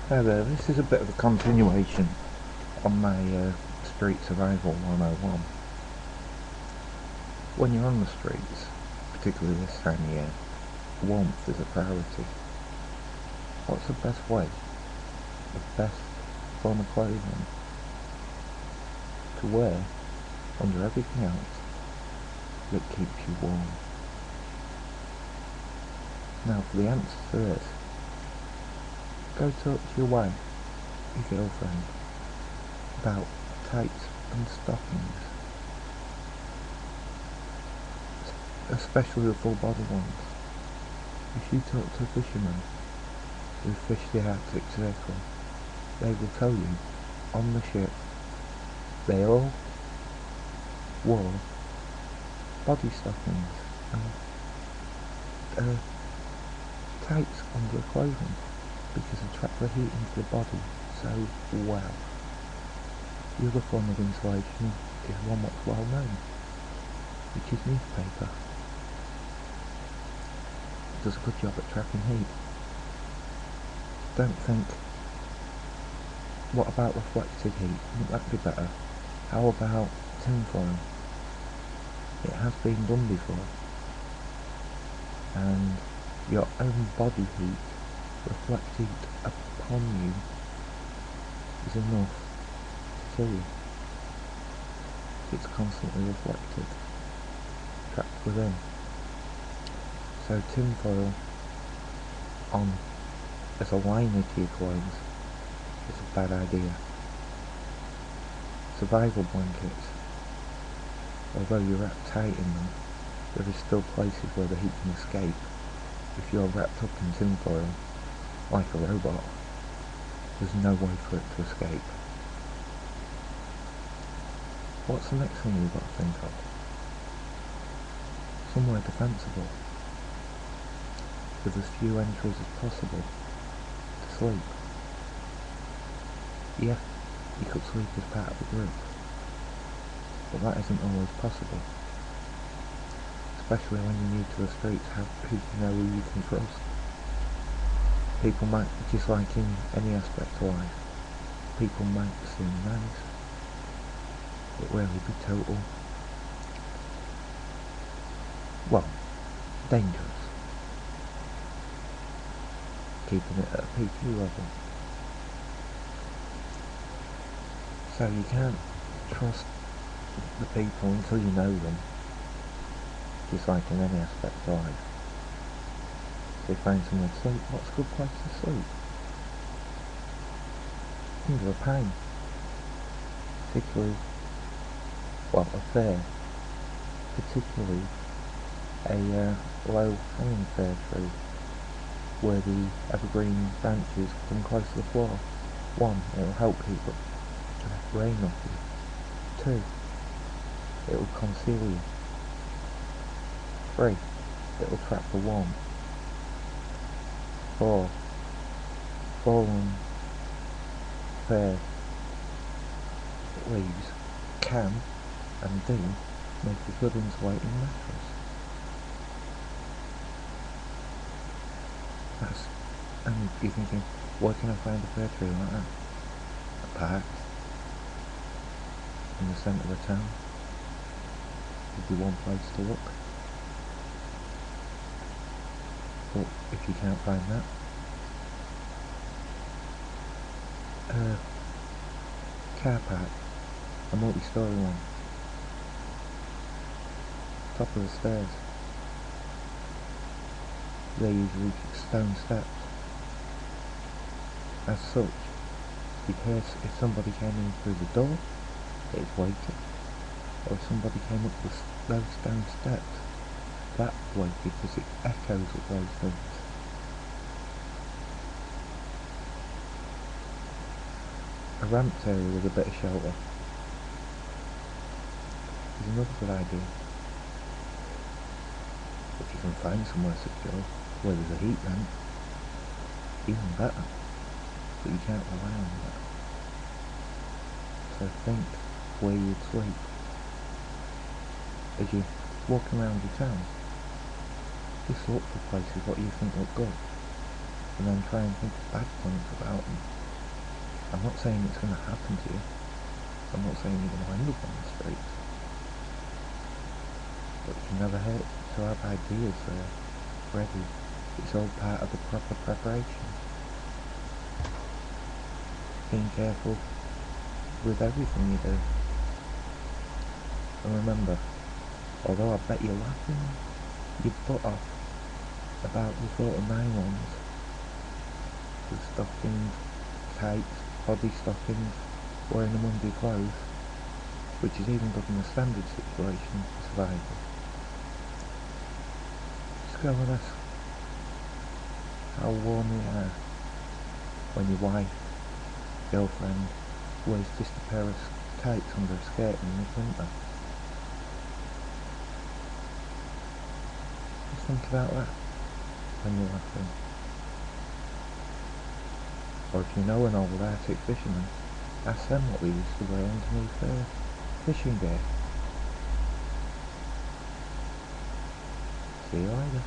Hi there, this is a bit of a continuation on my Street Survival 101. When you're on the streets, particularly this time of year, warmth is a priority. What's the best way, the best form of clothing to wear under everything else that keeps you warm? Now for the answer to this, go talk to your wife, your girlfriend, about tights and stockings, especially the full body ones. If you talk to fishermen who fish the Arctic Circle, they will tell you on the ship they all wore body stockings and tights under the clothing because they trap the heat into the body so well. The other form of insulation is one that's well known, which is newspaper. It does a good job at trapping heat. Don't think, what about reflected heat? Wouldn't that be better? How about tinfoil? It has been done before. And your own body heat reflected upon you is enough to kill you. It's constantly reflected, trapped within. So tinfoil on as a liner to your clothes is a bad idea. Survival blankets, although you're wrapped tight in them, there is still places where the heat can escape. If you're wrapped up in tinfoil, like a robot, there's no way for it to escape. What's the next thing you've got to think of? Somewhere defensible, with as few entries as possible, to sleep. Yeah, you could sleep as part of a group, but that isn't always possible. Especially when you're new to the streets, who you know who you can trust. People might, just like in any aspect of life, people might seem nice, but really be total, well, dangerous. Keeping it at a PQ level. So you can't trust the people until you know them, just like in any aspect of life. If they find somewhere to sleep, what's a good place to sleep? Under a pine. Particularly, well, a fair. Particularly a low hanging fir tree, where the evergreen branches come close to the floor. 1, it'll help keep the rain off you. 2, it'll conceal you. 3, it'll trap the warmth. 4, fallen fir leaves can and do make a good insulating mattress. And you're thinking, where can I find a fir tree like that? A park in the centre of the town would be one place to look. But if you can't find that, car park, a multi-storey one, top of the stairs. They're usually stone steps. As such, because if somebody came in through the door, it's waiting. Or if somebody came up those stone steps, that waited because it echoes with those things. A ramped area with a bit of shelter is another good idea. If you can find somewhere secure, where there's a heat ramp, even better. But you can't rely on that. So think where you'd sleep. As you're walking around your town, just look for places what you think look good, and then try and think of bad points about them. I'm not saying it's going to happen to you. I'm not saying you're going to end up on the streets. But it can never hurt to have ideas there, ready. It's all part of the proper preparation. Being careful with everything you do. And remember, although I bet you're laughing your butt off about the thought of nylons, the stockings, tights, body stockings, wearing them under your clothes, which is even good in a standard situation for survival. Just go and ask how warm you are when your wife, girlfriend, wears just a pair of tights under a skirt in the winter. Just think about that when you're laughing. Or if you know an old Arctic fisherman, ask them what they used to wear underneath their fishing gear. See you later.